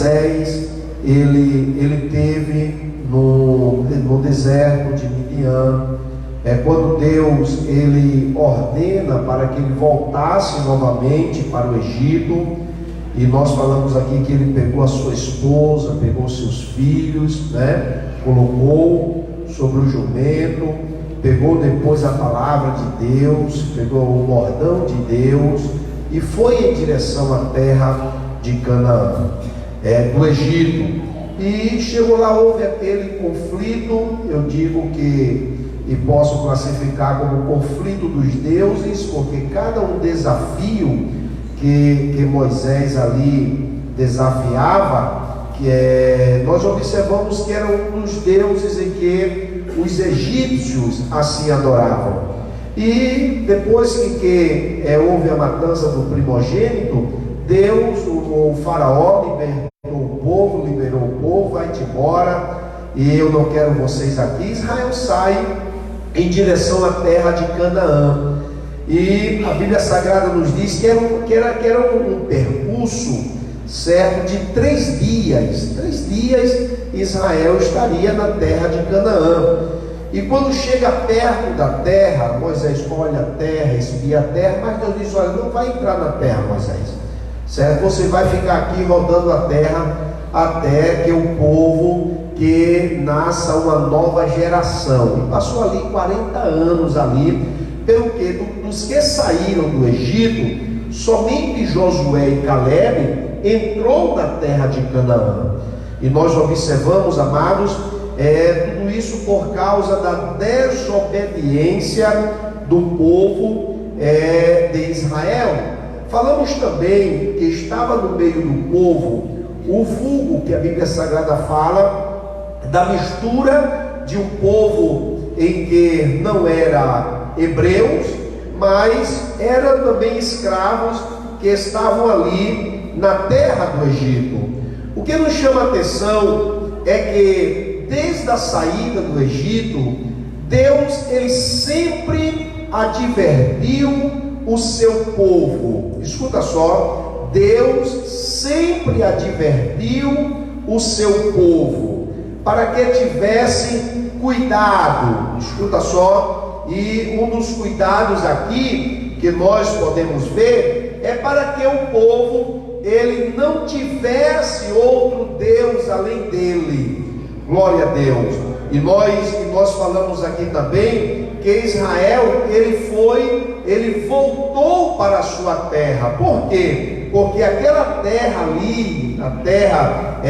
Moisés ele teve no deserto de Midian, quando Deus ele ordena para que ele voltasse novamente para o Egito. E nós falamos aqui que ele pegou a sua esposa, pegou seus filhos, colocou sobre o jumento, pegou depois a palavra de Deus, pegou o bordão de Deus e foi em direção à terra de Canaã, do Egito. E chegou lá, houve aquele conflito, eu digo que, e posso classificar como conflito dos deuses, porque cada um desafio que Moisés ali desafiava, nós observamos que era um dos deuses em que os egípcios assim adoravam. E depois que houve a matança do primogênito, Deus, o faraó liberou o povo, vai-te embora, e eu não quero vocês aqui. Israel sai em direção à terra de Canaã. E a Bíblia Sagrada nos diz que era um percurso, certo, de 3 dias. 3 dias Israel estaria na terra de Canaã. E quando chega perto da terra, Moisés olha a terra, espia a terra, mas Deus diz: olha, não vai entrar na terra, Moisés, certo? Você vai ficar aqui rodando a terra até que o povo que nasça uma nova geração. E passou ali 40 anos ali. Pelo que dos que saíram do Egito, somente Josué e Calebe entrou na terra de Canaã. E nós observamos, amados, tudo isso por causa da desobediência do povo de Israel. Falamos também que estava no meio do povo o vulgo que a Bíblia Sagrada fala da mistura de um povo em que não era hebreus, mas eram também escravos que estavam ali na terra do Egito. O que nos chama a atenção é que desde a saída do Egito, Deus ele sempre advertiu o seu povo. Escuta só, Deus sempre advertiu o seu povo para que tivesse cuidado. Escuta só. E um dos cuidados aqui que nós podemos ver é para que o povo ele não tivesse outro Deus além dele. Glória a Deus. E nós falamos aqui também que Israel ele voltou para a sua terra. Por quê? Porque aquela terra ali, a terra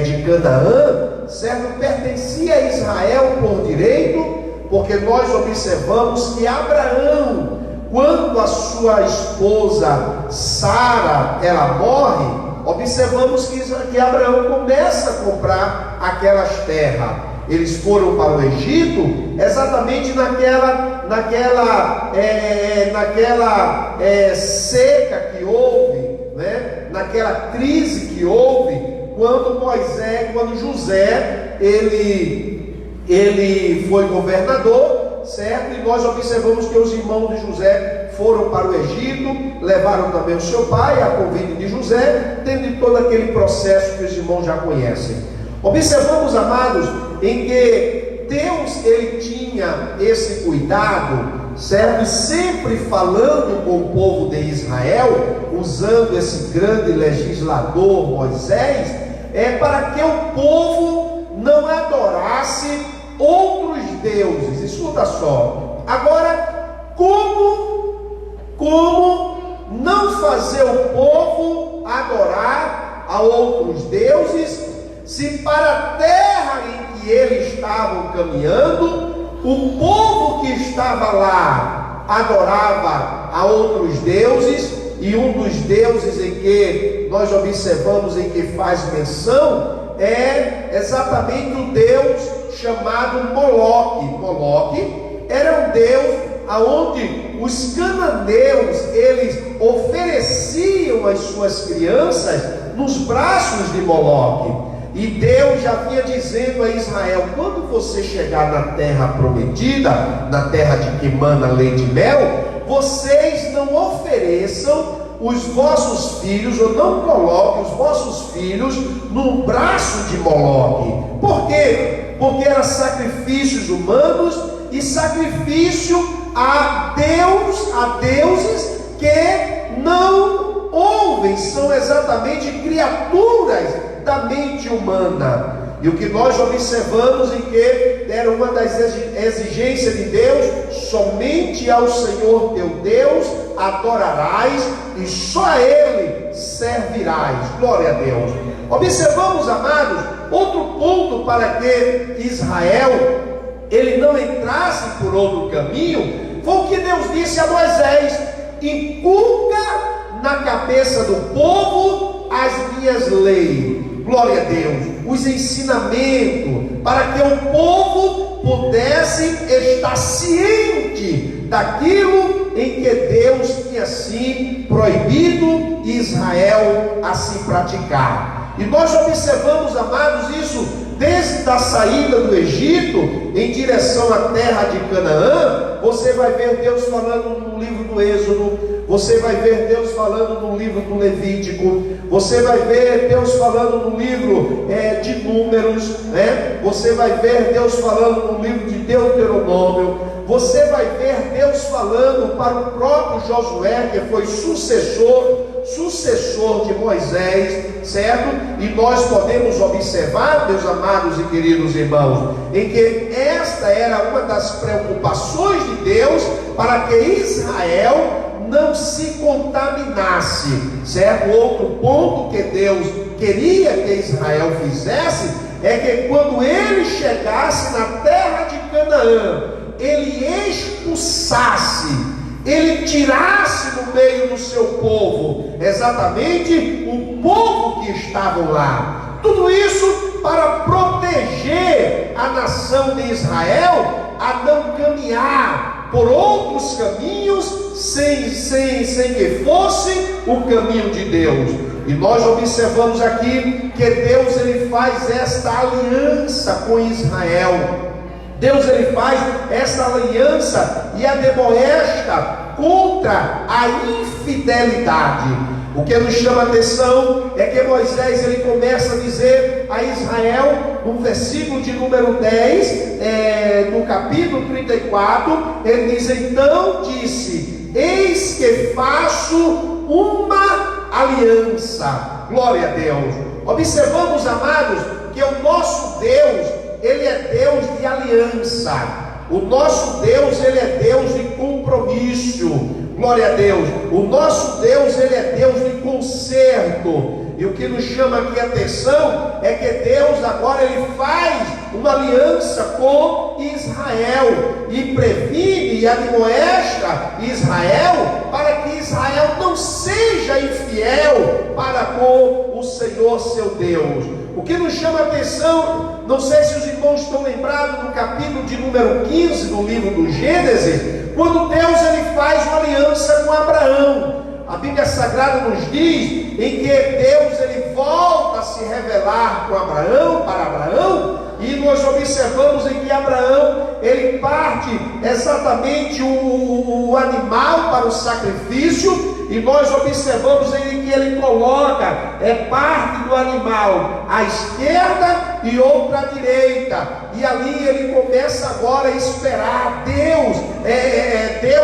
de Canaã, certo, pertencia a Israel por direito. Porque nós observamos que Abraão, quando a sua esposa Sara ela morre, observamos que Abraão começa a comprar aquelas terras. Eles foram para o Egito exatamente naquela seca que houve, naquela crise que houve, quando José ele foi governador, certo? E nós observamos que os irmãos de José foram para o Egito, levaram também o seu pai, a convite de José, tendo todo aquele processo que os irmãos já conhecem. Observamos, amados, em que Deus ele tinha esse cuidado, certo? E sempre falando com o povo de Israel, usando esse grande legislador Moisés, para que o povo não adorasse outros deuses. Escuta só. Agora, como não fazer o povo adorar a outros deuses, se para a terra em que eles estavam caminhando, o povo que estava lá adorava a outros deuses, e um dos deuses em que nós observamos em que faz menção é exatamente o Deus chamado Moloque. Moloque era um Deus aonde os cananeus eles ofereciam as suas crianças nos braços de Moloque. E Deus já vinha dizendo a Israel: quando você chegar na terra prometida, na terra de que mana leite e mel, vocês não ofereçam os vossos filhos, ou não coloque os vossos filhos no braço de Moloque. Por quê? Porque eram sacrifícios humanos e sacrifício a deuses que não ouvem, são exatamente criaturas da mente humana. E o que nós observamos em que era uma das exigências de Deus: somente ao Senhor teu Deus adorarás e só a Ele servirás. Glória a Deus. Observamos, amados, outro ponto para que Israel ele não entrasse por outro caminho, foi o que Deus disse a Moisés: inculca na cabeça do povo as minhas leis. Glória a Deus, os ensinamentos, para que o povo pudesse estar ciente daquilo em que Deus tinha assim proibido Israel a se praticar. E nós observamos, amados, isso desde a saída do Egito em direção à terra de Canaã. Você vai ver Deus falando no livro do Êxodo, você vai ver Deus falando no livro do Levítico, você vai ver Deus falando no livro de Números, né? Você vai ver Deus falando no livro de Deuteronômio, você vai ver Deus falando para o próprio Josué, que foi sucessor de Moisés, certo? E nós podemos observar, meus amados e queridos irmãos, em que esta era uma das preocupações de Deus, para que Israel não se contaminasse, certo? Outro ponto que Deus queria que Israel fizesse é que quando ele chegasse na terra de Canaã, ele expulsasse, ele tirasse do meio do seu povo exatamente o povo que estavam lá. Tudo isso para proteger a nação de Israel a não caminhar por outros caminhos sem que fosse o caminho de Deus. E nós observamos aqui que Deus ele faz esta aliança com Israel. Deus ele faz essa aliança e a demoesta contra a infidelidade. O que nos chama a atenção é que Moisés ele começa a dizer a Israel, no versículo de número 10, no capítulo 34, ele diz: então disse, eis que faço uma aliança. Glória a Deus. Observamos, amados, que o nosso Deus, ele é Deus de aliança. O nosso Deus, ele é Deus de compromisso. Glória a Deus. O nosso Deus, ele é Deus de conserto. E o que nos chama aqui a atenção é que Deus agora ele faz uma aliança com Israel e previne e admoesta Israel para que Israel não seja infiel para com o Senhor seu Deus. O que nos chama a atenção, não sei se os irmãos estão lembrados do capítulo de número 15 do livro do Gênesis, quando Deus ele faz uma aliança com Abraão. A Bíblia Sagrada nos diz em que Deus ele volta a se revelar com Abraão, para Abraão, e nós observamos em que Abraão ele parte exatamente o animal para o sacrifício, e nós observamos em que ele coloca parte do animal à esquerda e outra à direita, e ali ele começa agora a esperar Deus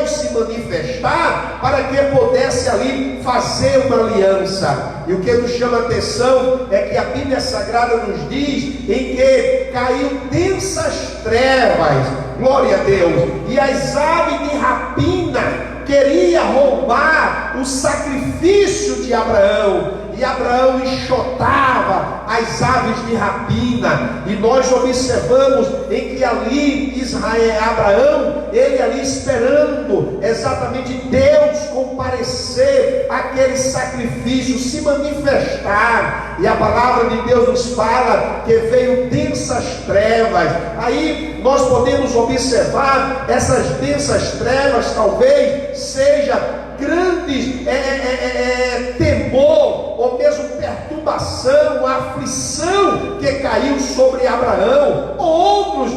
se manifestar para que pudesse ali fazer uma aliança. E o que nos chama a atenção é que a Bíblia Sagrada nos diz em que caiu densas trevas, glória a Deus, e as aves de rapina queria roubar o sacrifício de Abraão, e Abraão enxotava as aves de rapina, e nós observamos em que ali Abraão, ele ali esperando exatamente Deus comparecer aquele sacrifício, se manifestar, e a palavra de Deus nos fala que veio densas trevas. Aí nós podemos observar essas densas trevas, talvez seja grandes temor, ou mesmo perturbação, aflição que caiu sobre Abraão, ou outros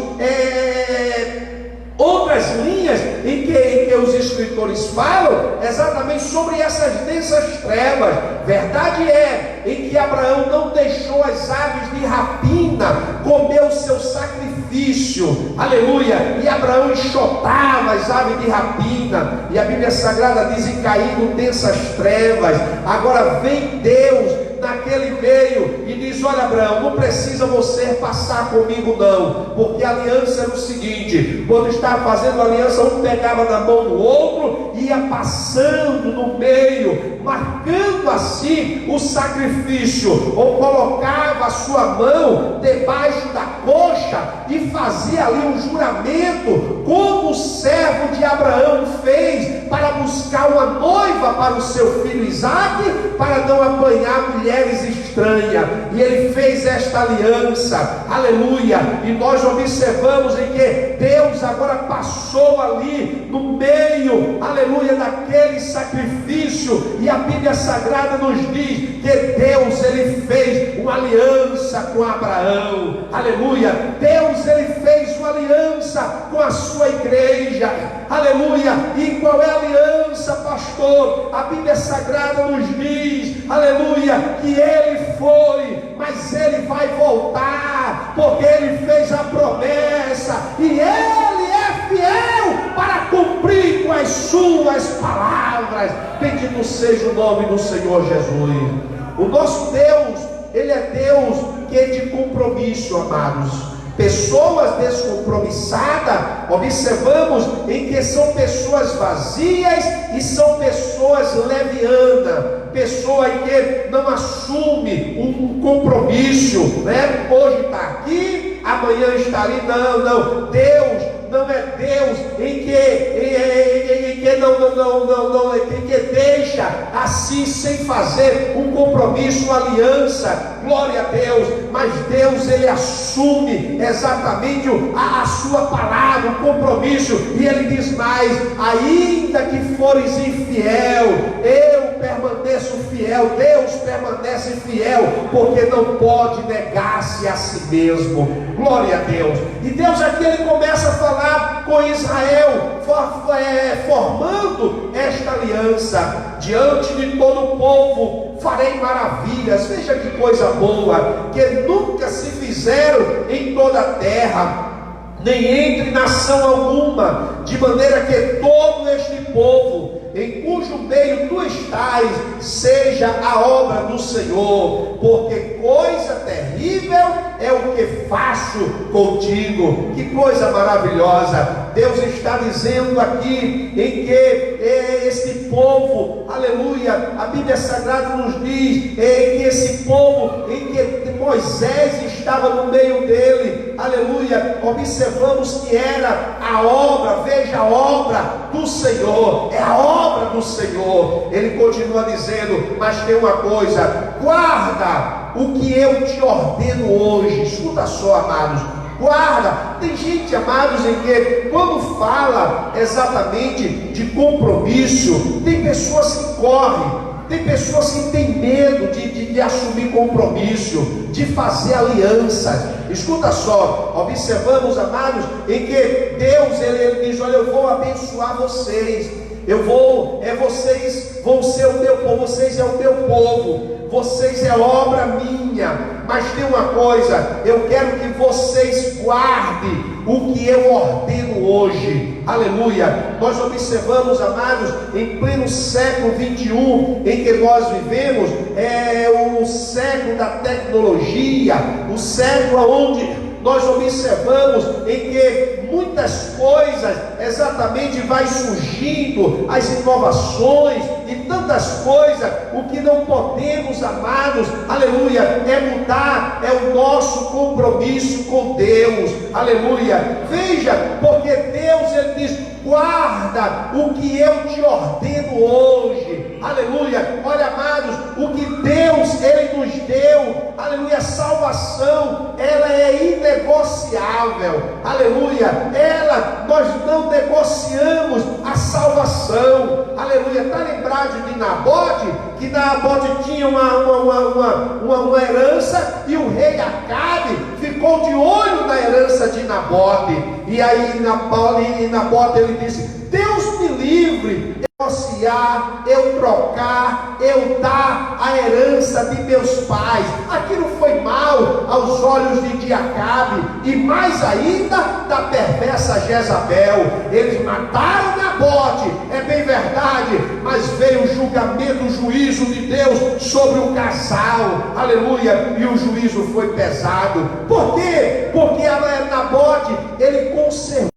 Outras linhas em que os escritores falam exatamente sobre essas densas trevas. Verdade é em que Abraão não deixou as aves de rapina comer o seu sacrifício, aleluia, e Abraão enxotava as aves de rapina, e a Bíblia Sagrada diz: e caindo densas trevas. Agora vem Deus naquele meio e diz: olha, Abraão, não precisa você passar comigo não, porque a aliança era o seguinte: quando estava fazendo a aliança, um pegava na mão do outro e ia passando no meio, marcando assim o sacrifício, ou colocava a sua mão debaixo da coxa e fazia ali um juramento, como o servo de Abraão fez para buscar uma noiva para o seu filho Isaque, para não apanhar mulheres estranhas. E ele fez esta aliança, aleluia. E nós observamos em que Deus agora passou ali no meio, aleluia, daquele sacrifício. E a Bíblia Sagrada nos diz que Deus, ele fez uma aliança com Abraão, aleluia. Deus, ele fez uma aliança com a sua igreja, aleluia. E qual é a aliança, pastor? A Bíblia Sagrada nos diz, aleluia, que ele foi, mas ele vai voltar, porque ele fez a promessa, e ele é fiel para cumprir com as suas palavras. Bendito seja o nome do Senhor Jesus. O nosso Deus, ele é Deus que é de compromisso, amados. Pessoas descompromissadas, observamos em que são pessoas vazias e são pessoas levianas, pessoa que não assume um compromisso, né? Hoje está aqui, amanhã está ali. Não, Deus não é Deus em que deixa assim sem fazer um compromisso, uma aliança. Glória a Deus. Mas Deus, ele assume exatamente a sua palavra, o compromisso, e ele diz mais: ainda que fores infiel, eu permaneço fiel. Deus permanece fiel, porque não pode negar-se a si mesmo. Glória a Deus. E Deus aqui, ele começa a falar com Israel, formando esta aliança. Diante de todo o povo farei maravilhas. Veja que coisa boa, que nunca se fizeram em toda a terra, nem entre nação alguma, de maneira que todo este povo, em cujo meio tu estás, seja a obra do Senhor, porque coisa terrível é o que faço contigo. Que coisa maravilhosa. Deus está dizendo aqui em que esse povo, aleluia, a Bíblia Sagrada nos diz em que esse povo, em que Moisés estava no meio dele, aleluia, observamos que era a obra, veja, a obra do Senhor, é a obra do Senhor. Ele continua dizendo: mas tem uma coisa, guarda o que eu te ordeno hoje. Escuta só, amados, guarda. Tem gente, amados, em que quando fala exatamente de compromisso, tem pessoas que correm, tem pessoas que têm medo de assumir compromisso, de fazer alianças. Escuta só, observamos, amados, em que Deus, ele diz: olha, eu vou abençoar vocês, vocês vão ser o meu povo, vocês é o meu povo, vocês é obra minha. Mas tem uma coisa, eu quero que vocês guardem o que eu ordeno hoje. Aleluia. Nós observamos, amados, em pleno século 21 em que nós vivemos, é o século da tecnologia, o século onde nós observamos em que muitas coisas exatamente vai surgindo, as inovações e tantas coisas. O que não podemos, amados, aleluia, é mudar, é o nosso compromisso com Deus. Aleluia. Veja, porque Deus, ele diz: guarda o que eu te ordeno hoje. Aleluia. Olha, amados, o que Deus, ele nos deu, aleluia, salvação, ela é inegociável. Aleluia. Nós não negociamos a salvação. Aleluia. Está lembrado de Nabote? Que Nabote tinha uma herança, e o rei Acabe ficou de olho na herança de Nabote. E aí Nabote ele disse: Deus me livre, eu negociar, eu trocar, eu dar a herança de meus pais. Aquilo foi mal aos olhos de Acabe, e mais ainda da perversa Jezabel. Eles mataram Nabote, é bem verdade, mas veio o julgamento, o juízo de Deus sobre o casal, aleluia, e o juízo foi pesado. Por quê? Porque Nabote, ele conservou.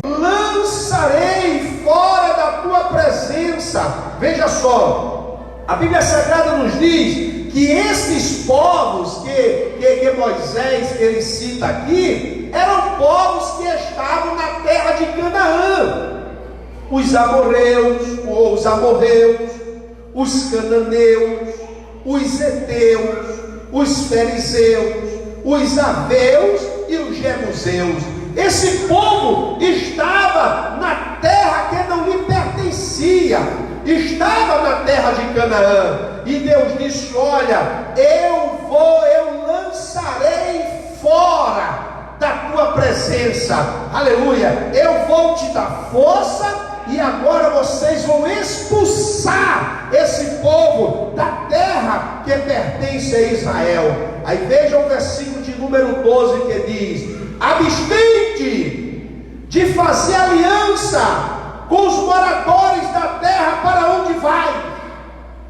Lançarei fora da tua presença. Veja só, a Bíblia Sagrada nos diz que esses povos que Moisés ele cita aqui eram povos que estavam na terra de Canaã: os amorreus, os cananeus, os heteus, os fariseus, os aveus e os jebuseus. Esse povo estava na terra que não lhe pertencia, estava na terra de Canaã, e Deus disse: olha, eu lançarei fora da tua presença, aleluia, eu vou te dar força, e agora vocês vão expulsar esse povo da terra que pertence a Israel. Aí veja o versículo de número 12 que diz: abstente de fazer aliança com os moradores da terra para onde vai.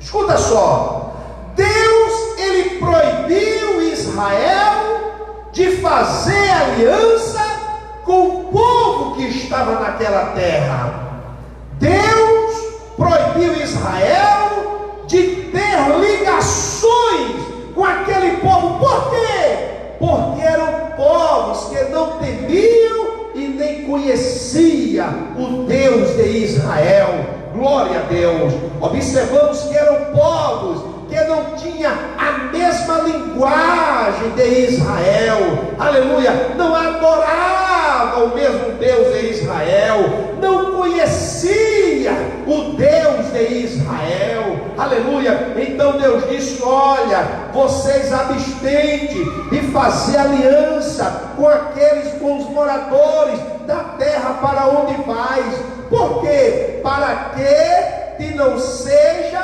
Escuta só, Deus ele proibiu Israel de fazer aliança com o povo que estava naquela terra. Deus proibiu Israel de ter ligações com aquele povo. Por quê? Porque eram povos que não temiam e nem conhecia o Deus de Israel. Glória a Deus. Observamos que eram povos que não tinham a mesma linguagem de Israel, aleluia, não adoravam o mesmo Deus de Israel, não conhecia o Deus de Israel, aleluia. Então Deus disse: olha, vocês abstêm de fazer aliança com os moradores da terra para onde vais. Por quê? Para que não seja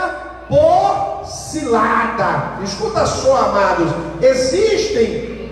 por cilada. Escuta só, amados, existem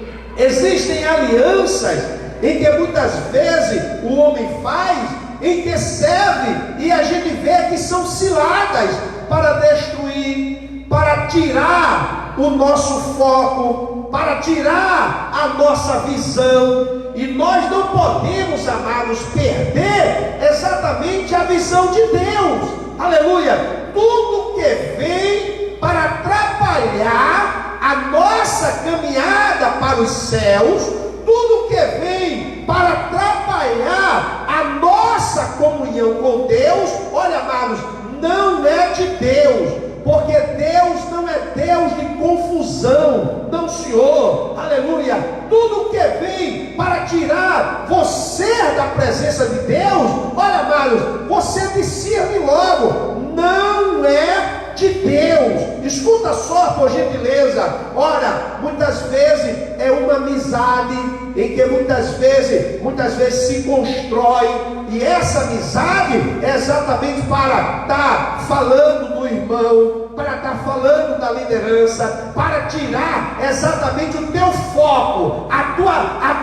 alianças em que muitas vezes o homem faz, em que serve, e a gente vê que são ciladas para destruir, para tirar o nosso foco, para tirar a nossa visão. E nós não podemos, amados, perder exatamente a visão de Deus, aleluia. Tudo que vem para atrapalhar a nossa caminhada para os céus, tudo que vem para atrapalhar a nossa comunhão com Deus, olha, amados, não é de Deus, porque Deus não é Deus de confusão, não, Senhor, aleluia. Tudo que vem para tirar você da presença de Deus, olha, amados, você discerne logo, não é de Deus. Escuta só, por gentileza. Olha, muitas vezes é uma amizade em que muitas vezes se constrói, e essa amizade é exatamente para estar falando do irmão, para estar falando da liderança, para tirar exatamente o teu foco, a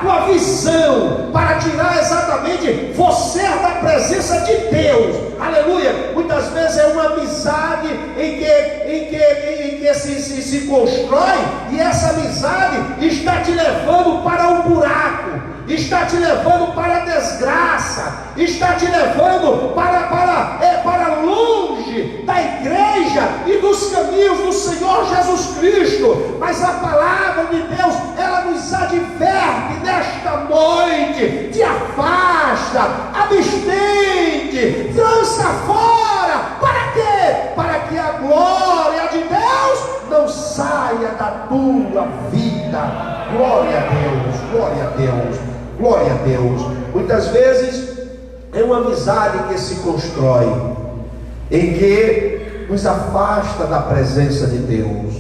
tua visão, para tirar exatamente você da presença de Deus, aleluia. Muitas vezes é uma amizade em que se constrói, e essa amizade está te levando para um buraco, está te levando para a desgraça, está te levando para longe da igreja e dos caminhos do Senhor Jesus Cristo. Mas a palavra de Deus, ela nos adverte nesta noite: te afasta, abstente, lança fora. Para quê? Para que a glória de Deus não saia da tua vida. Glória a Deus, glória a Deus, glória a Deus. Muitas vezes é uma amizade que se constrói, em que nos afasta da presença de Deus.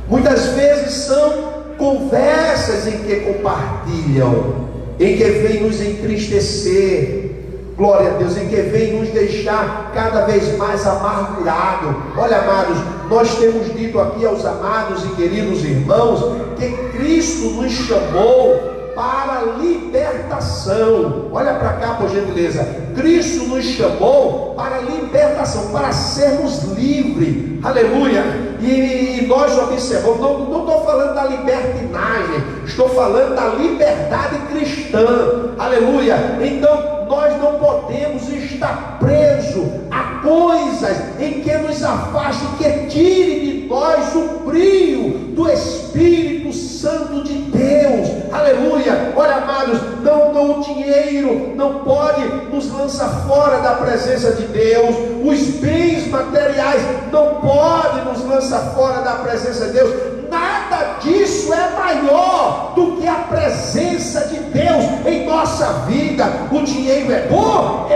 Muitas vezes são conversas em que compartilham, em que vem nos entristecer, glória a Deus, em que vem nos deixar cada vez mais amargurado. Olha, amados, nós temos dito aqui aos amados e queridos irmãos que Cristo nos chamou para libertação. Olha para cá, por gentileza. Cristo nos chamou para libertação, para sermos livres. Aleluia. E nós observamos, não estou falando da libertinagem, estou falando da liberdade cristã. Aleluia. Então nós não podemos estar presos a coisas em que nos afaste, que tire de nós o brilho do Espírito Santo de Deus. Aleluia. Olha, amados, o dinheiro não pode nos lançar fora da presença de Deus. Os bens materiais não podem nos lançar fora da presença de Deus. Nada disso é maior do que a presença de Deus em nossa vida. O dinheiro é bom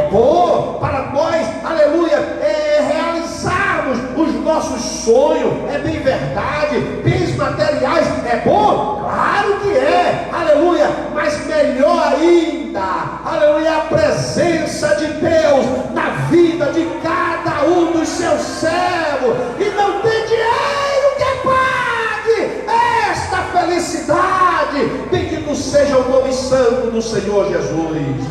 para nós, aleluia, realizarmos os nossos sonhos, é bem verdade. Bens materiais é bom, claro que é, aleluia, mas melhor ainda, aleluia, a presença de Deus na vida de cada um dos seus servos. E não tem dinheiro que pague esta felicidade. Bendito seja o nome santo do Senhor Jesus.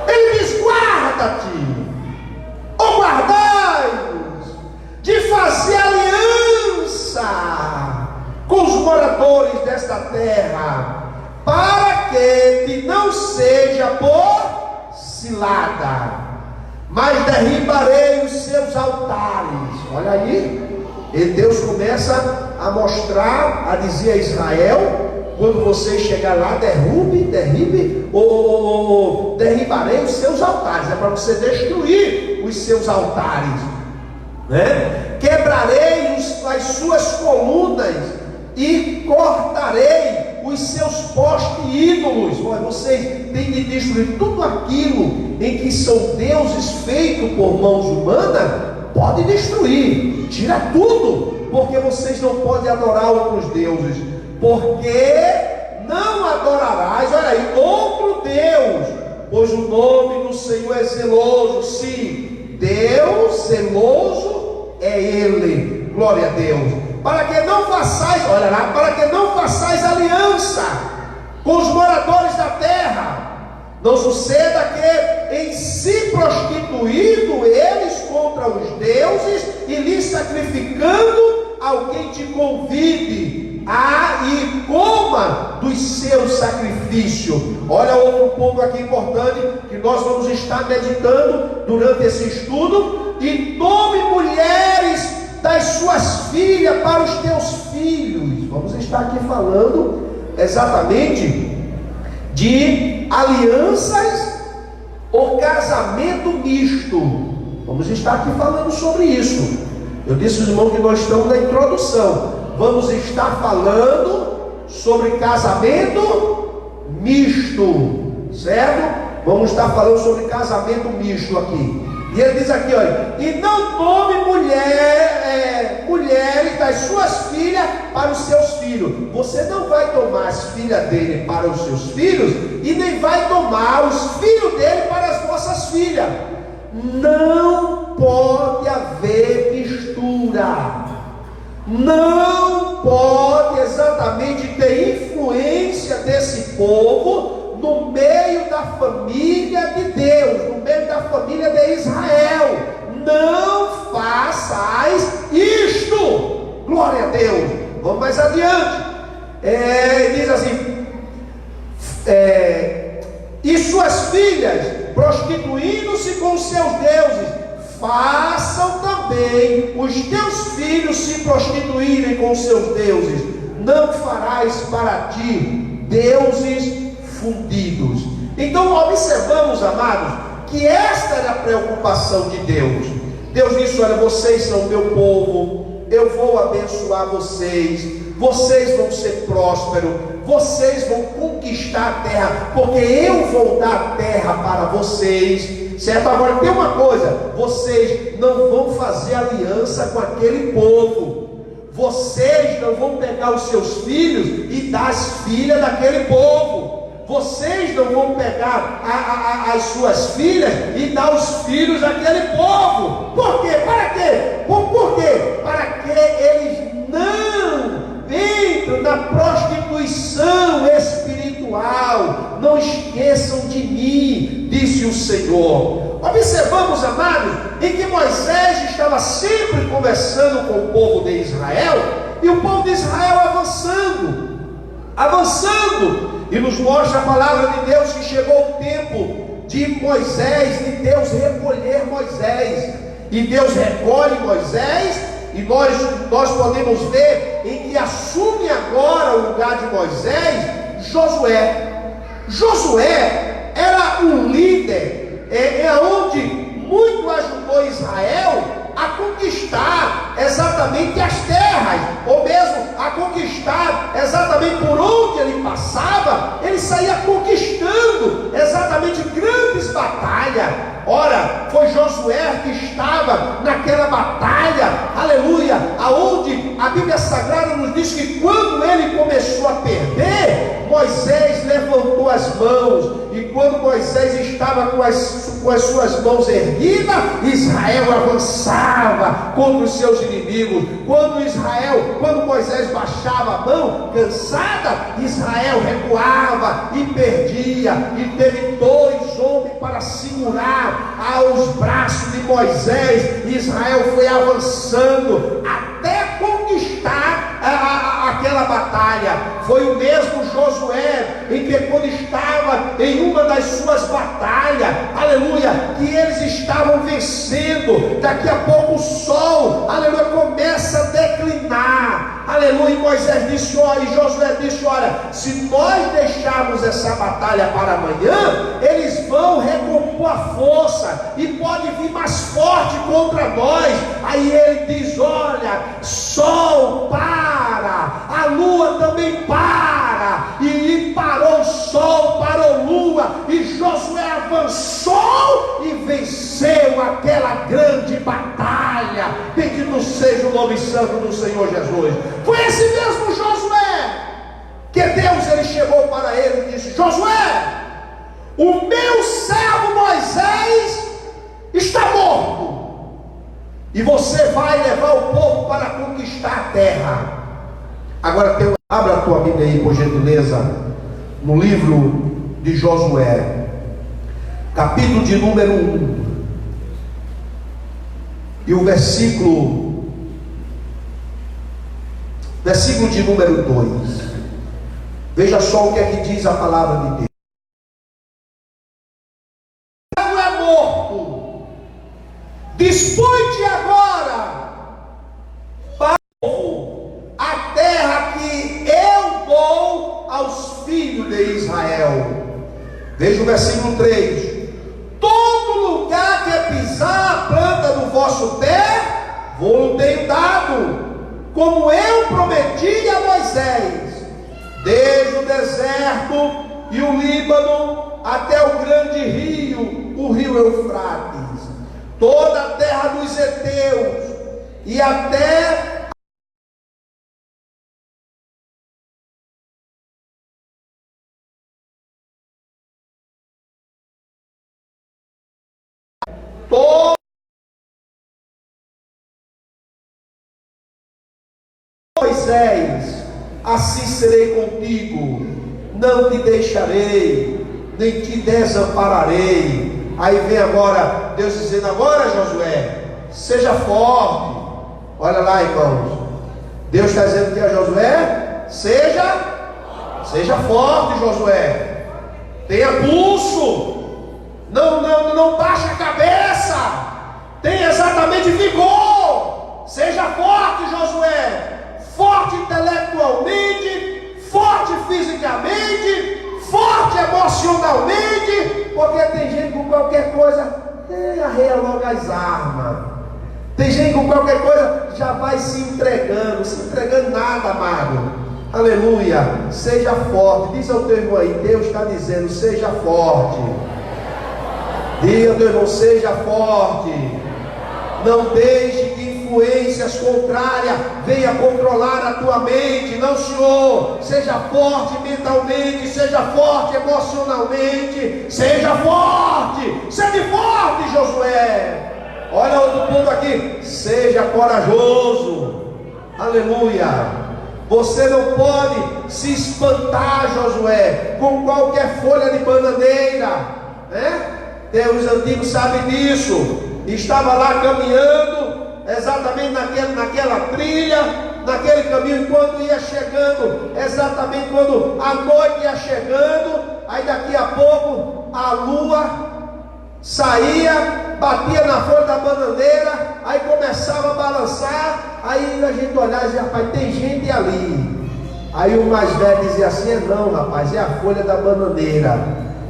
Ele diz: guarda-te, ou guardai-vos de fazer aliança com os moradores desta terra, para que te não seja por cilada, mas derribarei os seus altares. Olha aí, e Deus começa a mostrar, a dizer a Israel: quando você chegar lá, derribarei os seus altares. É para você destruir os seus altares, né? Quebrarei as suas colunas e cortarei os seus postes ídolos. Olha, vocês têm de destruir tudo aquilo em que são deuses feitos por mãos humanas. Pode destruir, tira tudo, porque vocês não podem adorar outros deuses, porque não adorarás, olha aí, outro Deus, pois o nome do Senhor é zeloso. Sim, Deus zeloso é Ele, glória a Deus. Para que não façais, olha lá, para que não façais aliança com os moradores da terra. Não suceda que, em se prostituindo eles contra os deuses e lhes sacrificando, alguém te convide a e coma dos seus sacrifícios. Olha outro ponto aqui importante que nós vamos estar meditando durante esse estudo. E tome mulheres das suas filhas para os teus filhos. Vamos estar aqui falando exatamente de alianças ou casamento misto. Vamos estar aqui falando sobre isso. Eu disse aos irmãos que nós estamos na introdução. Vamos estar falando sobre casamento misto, certo? Vamos estar falando sobre casamento misto aqui. E ele diz aqui, olha: e não tome mulheres das suas filhas para os seus filhos. Você não vai tomar as filhas dele para os seus filhos, e nem vai tomar os filhos dele para as vossas filhas. Não pode haver mistura. Não pode exatamente ter influência desse povo no meio da família de Deus, no meio da família de Israel. Não façais isto. Glória a Deus. Vamos mais adiante. Diz assim: e suas filhas, prostituindo-se com seus deuses, façam também os teus filhos se prostituírem com seus deuses. Não farás para ti deuses fundidos. Então observamos, amados, que esta era a preocupação de Deus. Deus disse: olha, vocês são meu povo, eu vou abençoar vocês, vocês vão ser prósperos, vocês vão conquistar a terra, porque eu vou dar a terra para vocês, certo? Agora tem uma coisa: vocês não vão fazer aliança com aquele povo, vocês não vão pegar os seus filhos e dar as filhas daquele povo. Vocês não vão pegar as suas filhas e dar os filhos daquele povo. Por quê? Para quê? Por quê? Para que eles não entrem na prostituição espiritual. Não esqueçam de mim, disse o Senhor. Observamos, amados, em que Moisés estava sempre conversando com o povo de Israel, e o povo de Israel avançando, e nos mostra a palavra de Deus que chegou o tempo de Moisés, de Deus recolher Moisés, e Deus recolhe Moisés, e nós podemos ver em que assume agora o lugar de Moisés Josué. Josué era um líder, onde muito ajudou Israel a conquistar exatamente as terras, ou mesmo a conquistar exatamente por onde ele passava. Ele saía conquistando exatamente grandes batalhas. Ora, foi Josué que estava naquela batalha, aleluia, aonde a Bíblia Sagrada nos diz que quando ele começou a perder, Moisés levantou as mãos, e quando Moisés estava com as suas mãos erguidas, Israel avançava contra os seus inimigos. Quando Moisés baixava a mão, cansada, Israel recuava e perdia, e teve 2 homens para segurar aos braços de Moisés. Israel foi avançando até conquistar aquela batalha. Foi o mesmo Josué, em que quando estava em uma das suas batalhas, aleluia, que eles estavam vencendo, daqui a pouco o sol, aleluia, começa a declinar, aleluia, e Moisés disse, e Josué disse, olha, se nós deixarmos essa batalha para amanhã, eles vão recompor a força, e pode vir mais forte contra nós. Aí ele diz, olha, sol para, a lua também para, e parou o sol, parou a lua, e Josué avançou e venceu aquela grande batalha. Bendito seja o nome santo do Senhor Jesus. Foi esse mesmo Josué que Deus, ele chegou para ele e disse, Josué, o meu servo Moisés está morto, e você vai levar o povo para conquistar a terra. Agora abra a tua Bíblia aí, por gentileza, no livro de Josué, capítulo de número 1, e o versículo de número 2. Veja só o que é que diz a palavra de Deus. É morto, dispõe-te agora para a terra que eu dou aos filhos de Israel. Veja o versículo 3: todo lugar que pisar a planta do vosso pé, vou tenho dado, como eu prometi a Moisés, desde o deserto e o Líbano até o grande rio, o rio Eufrates, toda a terra dos heteus e até Moisés, assim serei contigo, não te deixarei, nem te desampararei. Aí vem agora Deus dizendo, agora Josué, seja forte. Olha lá, irmãos, Deus está dizendo que a Josué, seja forte, Josué, tenha pulso, não baixe a cabeça, tenha exatamente vigor, seja forte, Josué, forte intelectualmente, forte fisicamente, forte emocionalmente, porque tem gente com qualquer coisa, arreia logo as armas. Tem gente com qualquer coisa, já vai se entregando nada, amado. Aleluia, seja forte. Diz ao teu irmão aí, Deus está dizendo, seja forte. Diga ao teu irmão, seja forte. Não deixe que influência tendências contrárias venham controlar a tua mente. Não, Senhor. Seja forte mentalmente, seja forte emocionalmente, seja forte. Seja forte, Josué. Olha outro ponto aqui. Seja corajoso. Aleluia. Você não pode se espantar, Josué, com qualquer folha de bananeira, né? Deus antigo sabe disso. Estava lá caminhando, exatamente naquela trilha, naquele caminho, quando ia chegando, exatamente quando a noite ia chegando, aí daqui a pouco a lua saía, batia na folha da bananeira, aí começava a balançar, aí a gente olhava e dizia, rapaz, tem gente ali. Aí o mais velho dizia assim, não, rapaz, é a folha da bananeira.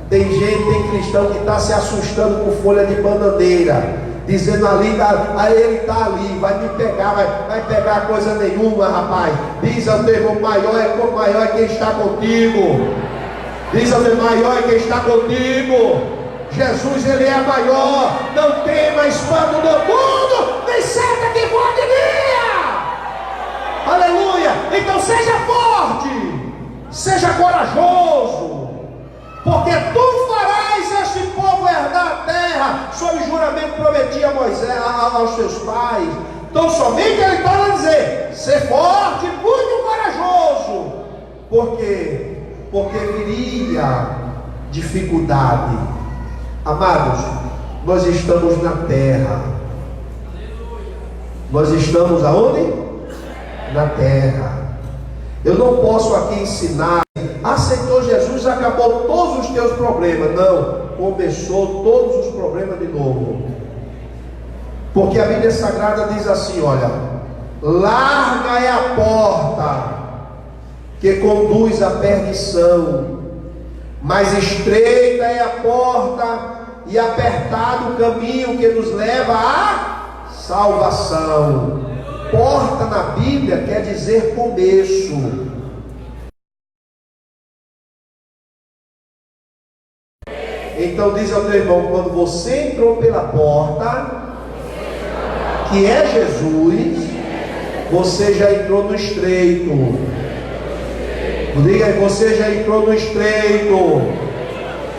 Tem gente, tem cristão que está se assustando com folha de bananeira, dizendo ali, aí ele está ali, vai me pegar, vai pegar coisa nenhuma, rapaz. Diz ao teu irmão, maior é quem está contigo. Diz ao teu maior é quem está contigo. Jesus, ele é maior. Não tema espanto do mundo, nem seta que pode vir. Aleluia. Então seja forte, seja corajoso, porque tu farás este povo herdar a terra, sob juramento prometi a Moisés, aos teus pais. Então somente ele pode dizer, ser forte, muito corajoso. Por quê? Porque viria dificuldade. Amados, nós estamos na terra. Nós estamos aonde? Na terra. Eu não posso aqui ensinar, aceitou Jesus, acabou todos os teus problemas. Não, começou todos os problemas de novo. Porque a Bíblia Sagrada diz assim, olha, larga é a porta que conduz à perdição, mas estreita é a porta e apertado o caminho que nos leva à salvação. Porta na Bíblia quer dizer começo. Então diz ao teu irmão, quando você entrou pela porta, que é Jesus, você já entrou no estreito. Diga aí, você já entrou no estreito.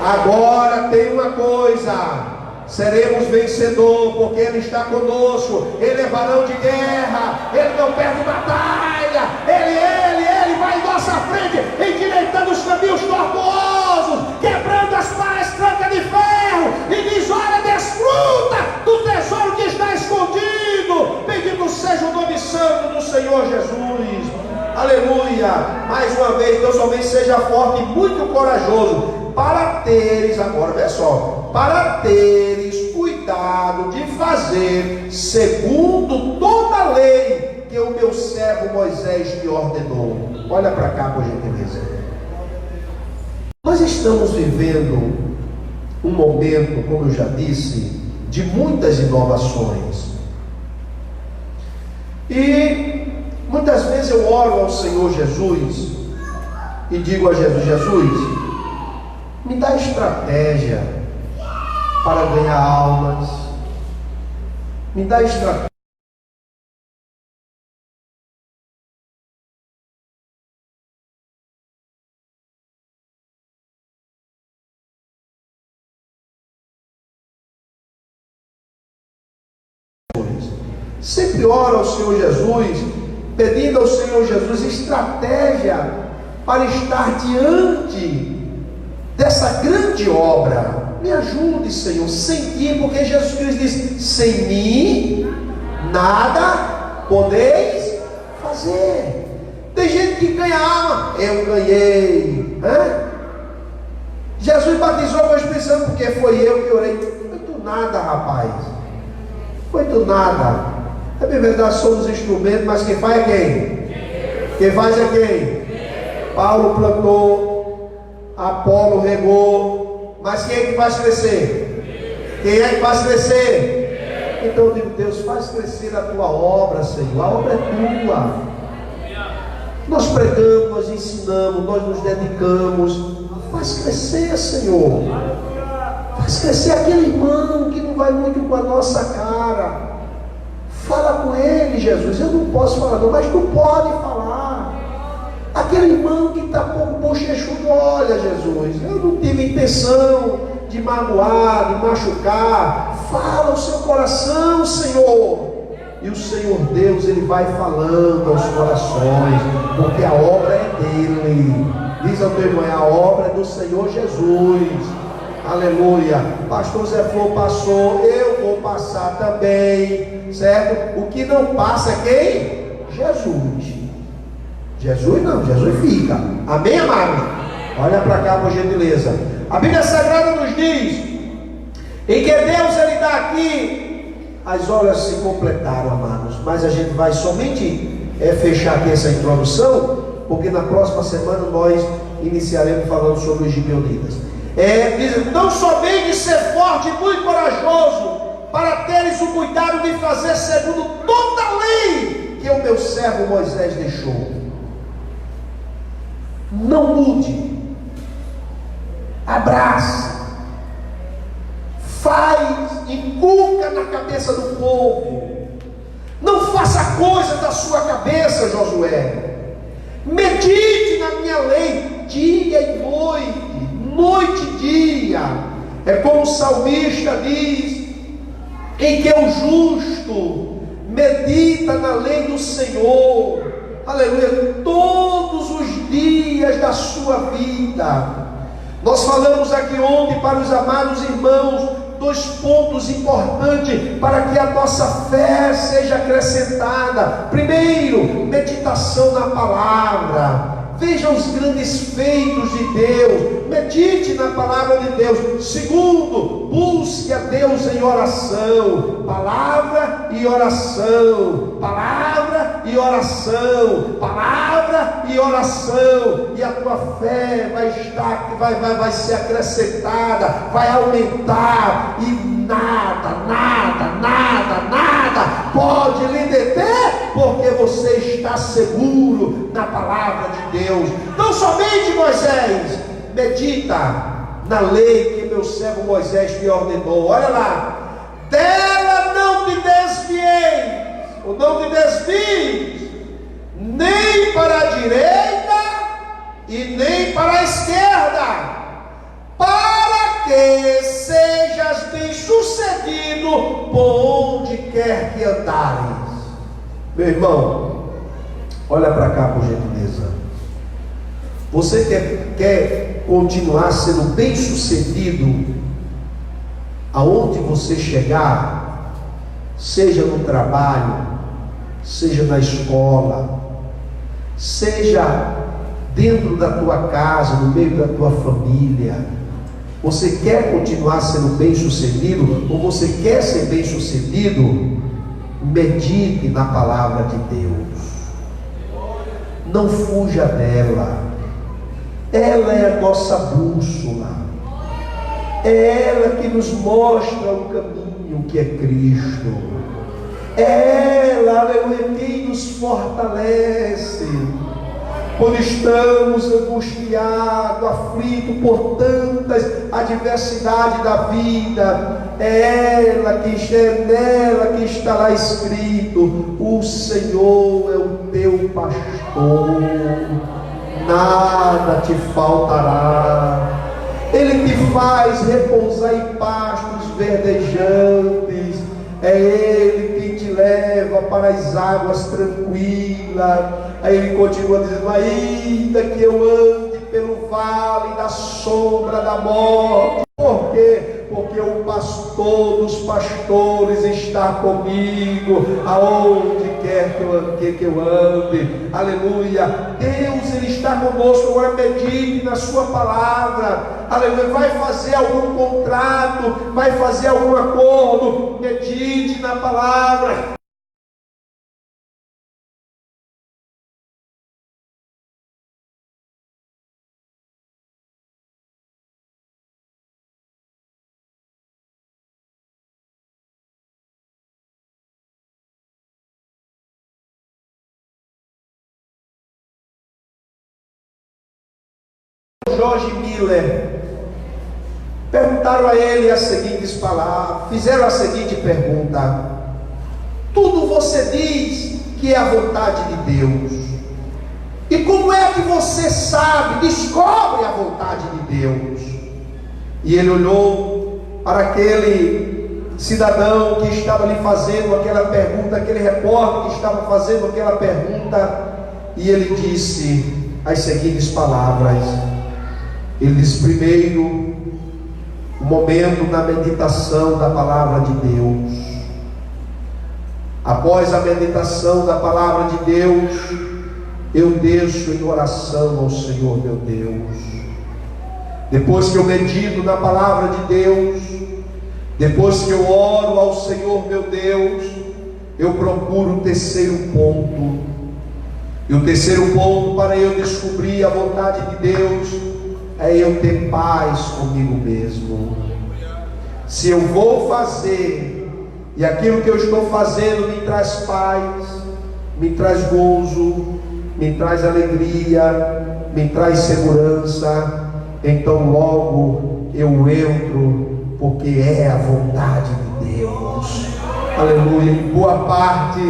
Agora tem uma coisa, seremos vencedor, porque Ele está conosco. Ele é varão de guerra, Ele não perde batalha. Ele vai em nossa frente, endireitando os caminhos tortuosos, quebrando as trancas de ferro, e diz, olha, desfruta do tesouro que está escondido. Bendito seja o nome santo do Senhor Jesus. Aleluia. Mais uma vez, Deus somente seja forte e muito corajoso, para teres, agora olha só, para teres cuidado de fazer segundo toda a lei que o meu servo Moisés te ordenou. Olha para cá, por gentileza. Nós estamos vivendo um momento, como eu já disse, de muitas inovações. E muitas vezes eu oro ao Senhor Jesus e digo a Jesus, Jesus, me dá estratégia para ganhar almas. Me dá estratégia. Sempre oro ao Senhor Jesus, pedindo ao Senhor Jesus estratégia para estar diante dessa grande obra. Me ajude, Senhor, sem ti, porque Jesus Cristo disse, sem mim nada podeis fazer. Tem gente que ganha alma, eu ganhei, Jesus batizou com o Espírito Santo, porque foi eu que orei. Foi do nada, rapaz, foi do nada. É bem verdade, somos instrumentos, mas quem faz é quem? Quem faz é quem? Paulo plantou, Apolo regou, mas quem é que faz crescer? Quem é que faz crescer? Então eu digo, Deus, faz crescer a tua obra, Senhor. A obra é tua. Nós pregamos, nós ensinamos, nós nos dedicamos. Faz crescer, Senhor. Faz crescer aquele irmão que não vai muito com a nossa cara. Fala com ele, Jesus, eu não posso falar não, mas tu pode falar. Aquele irmão que está pouco bochechudo, olha Jesus, eu não tive intenção de magoar, de machucar. Fala o seu coração, Senhor. E o Senhor Deus, Ele vai falando aos corações, porque a obra é dEle. Diz ao teu irmão, a obra é do Senhor Jesus. Aleluia. Pastor Zé Flor passou, eu vou passar também, certo? O que não passa é quem? Jesus. Jesus não, Jesus fica. Amém, amado? Olha para cá, por gentileza. A Bíblia Sagrada nos diz em que Deus, Ele dá aqui, as horas se completaram, amados, mas a gente vai somente fechar aqui essa introdução, porque na próxima semana nós iniciaremos falando sobre os gibeonitas. Diz, não somente ser forte e muito corajoso, para teres o cuidado de fazer segundo toda a lei que o meu servo Moisés deixou. Não mude, abraça, faz, inculca na cabeça do povo. Não faça coisas da sua cabeça, Josué. Medite na minha lei dia e noite, noite e dia. É como o salmista diz, em que o justo medita na lei do Senhor, aleluia, todos os dias da sua vida. Nós falamos aqui ontem para os amados irmãos 2 pontos importantes para que a nossa fé seja acrescentada. Primeiro, meditação na palavra. Veja os grandes feitos de Deus, medite na palavra de Deus. Segundo, busque a Deus em oração, palavra e oração, palavra e oração, palavra e oração, e a tua fé vai ser acrescentada, vai aumentar, e nada pode lhe deter, porque você está seguro na palavra de Deus. Não somente Moisés, medita na lei que meu servo Moisés te ordenou. Olha lá, dela não te desvieis, ou não te desvies, nem para a direita e nem para a esquerda, para que sejas bem sucedido por onde quer que andares. Meu irmão, olha para cá por gentileza. Você quer continuar sendo bem sucedido aonde você chegar, seja no trabalho, seja na escola, seja dentro da tua casa, no meio da tua família? Você quer continuar sendo bem sucedido, ou você quer ser bem sucedido? Medite na palavra de Deus, não fuja dela. Ela é a nossa bússola, é ela que nos mostra o caminho que é Cristo, é ela, aleluia, quem nos fortalece quando estamos angustiados, aflitos por tantas adversidades da vida. É ela que é nela que está lá escrito: o Senhor é o teu pastor, nada te faltará. Ele te faz repousar em pastos verdejantes. É Ele quem te leva para as águas tranquilas. Aí ele continua dizendo: ainda que eu ande pelo vale da sombra da morte. Por quê? Porque o pastor dos pastores está comigo, aonde quer que eu ande. Aleluia. Deus, Ele está conosco. Agora medite na sua palavra. Aleluia. Vai fazer algum contrato, vai fazer algum acordo, medite na palavra. George Miller, perguntaram a ele as seguintes palavras, fizeram a seguinte pergunta: tudo você diz que é a vontade de Deus? E como é que você sabe, descobre a vontade de Deus? E ele olhou para aquele cidadão que estava ali fazendo aquela pergunta, aquele repórter que estava fazendo aquela pergunta, e ele disse as seguintes palavras. Ele disse: primeiro, o momento da meditação da palavra de Deus. Após a meditação da palavra de Deus, eu desço em oração ao Senhor meu Deus. Depois que eu medito na palavra de Deus, depois que eu oro ao Senhor meu Deus, eu procuro o terceiro ponto. E o terceiro ponto para eu descobrir a vontade de Deus é eu ter paz comigo mesmo. Se eu vou fazer e aquilo que eu estou fazendo me traz paz, me traz gozo, me traz alegria, me traz segurança, então logo eu entro, porque é a vontade de Deus. Aleluia. Em boa parte,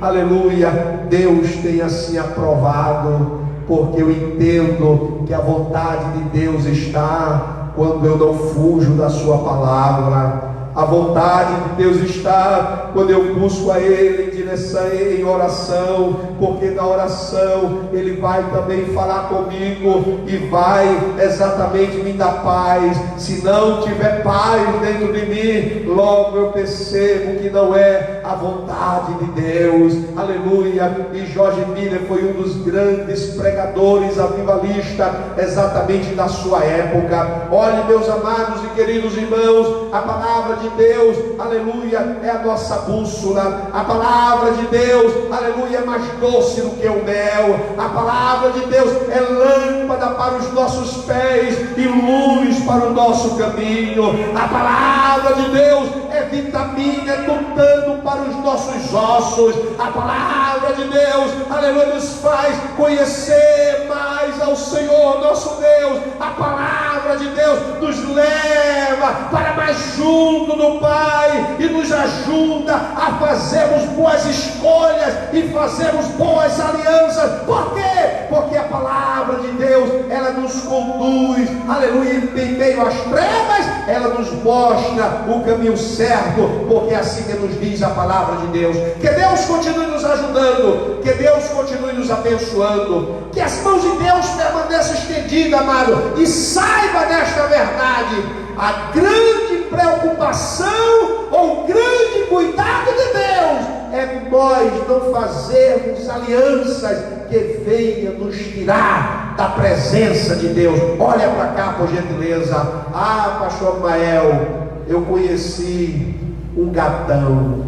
aleluia, Deus tem assim aprovado, porque eu entendo que a vontade de Deus está quando eu não fujo da sua palavra. A vontade de Deus está quando eu busco a Ele em direção, em oração, porque na oração Ele vai também falar comigo e vai exatamente me dar paz. Se não tiver paz dentro de mim, logo eu percebo que não é a vontade de Deus. Aleluia. E George Miller foi um dos grandes pregadores avivalistas exatamente da sua época. Olhe, meus amados e queridos irmãos, a palavra de Deus, aleluia, é a nossa bússola. A palavra de Deus, aleluia, é mais doce do que o mel. A palavra de Deus é lâmpada para os nossos pés e luz para o nosso caminho. A palavra de Deus é vitamina, é tutano para os nossos ossos. A palavra de Deus, aleluia, nos faz conhecer mais ao Senhor nosso Deus. A palavra de Deus nos leva para mais junto do Pai e nos ajuda a fazermos boas escolhas e fazermos boas alianças. Por quê? Porque a palavra de Deus, ela nos conduz, aleluia, em meio às trevas, ela nos mostra o caminho certo, porque é assim que nos diz a palavra de Deus. Que Deus continue nos ajudando, que Deus continue nos abençoando, que as mãos de Deus permaneçam estendidas, amado, e saiba desta verdade: a grande preocupação ou grande cuidado de Deus é nós não fazermos alianças que venham nos tirar da presença de Deus. Olha para cá, por gentileza. Ah, pastor Mael, eu conheci um gatão,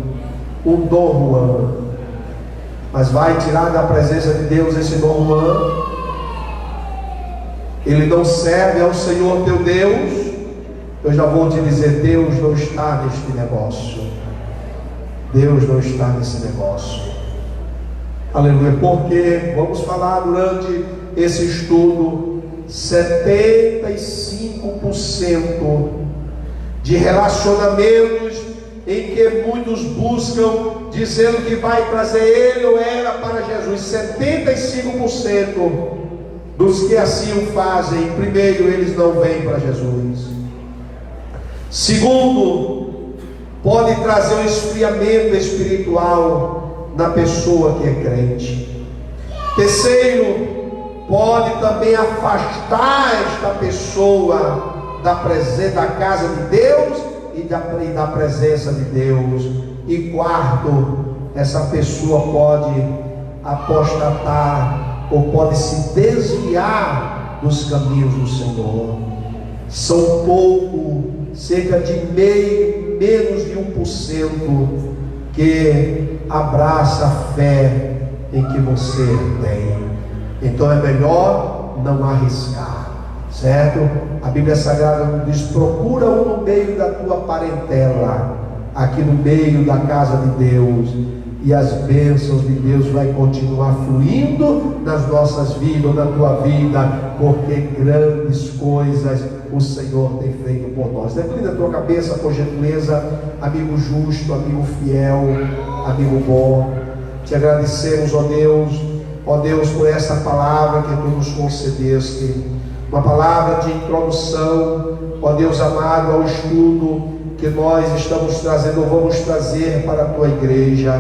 um Dom Juan, mas vai tirar da presença de Deus esse Dom Juan? Ele não serve ao Senhor teu Deus? Eu já vou te dizer, Deus não está neste negócio. Deus não está nesse negócio. Aleluia. Porque, vamos falar durante esse estudo, 75% de relacionamentos em que muitos buscam, dizendo que vai trazer ele ou ela para Jesus. 75% dos que assim o fazem, primeiro, eles não vêm para Jesus. Segundo, pode trazer um esfriamento espiritual na pessoa que é crente. Terceiro, pode também afastar esta pessoa da casa de Deus e da presença de Deus. E quarto, essa pessoa pode apostatar ou pode se desviar dos caminhos do Senhor. São cerca de menos de 1% que abraça a fé em que você tem. Então é melhor não arriscar, certo? A Bíblia Sagrada nos diz: procura um no meio da tua parentela, aqui no meio da casa de Deus, e as bênçãos de Deus vai continuar fluindo nas nossas vidas, na tua vida, porque grandes coisas o Senhor tem feito por nós. Levante a tua cabeça, por gentileza, amigo justo, amigo fiel, amigo bom. Te agradecemos, ó Deus, por esta palavra que Tu nos concedeste, uma palavra de introdução, ó Deus amado, ao estudo que nós estamos trazendo, ou vamos trazer para a Tua igreja.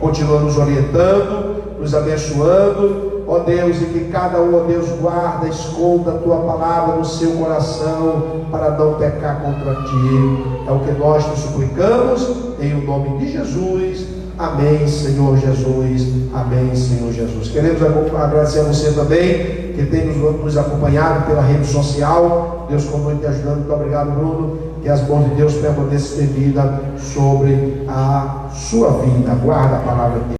Continua nos orientando, nos abençoando, ó Deus, e que cada um, ó Deus, guarda, esconda a Tua palavra no seu coração, para não pecar contra Ti. É o que nós te suplicamos, em o nome de Jesus. Amém, Senhor Jesus. Amém, Senhor Jesus. Queremos agradecer a você também, que tem nos acompanhado pela rede social. Deus continue te ajudando. Muito obrigado, Bruno. Que as mãos de Deus permaneçam estendidas sobre a sua vida. Guarda a palavra de Deus.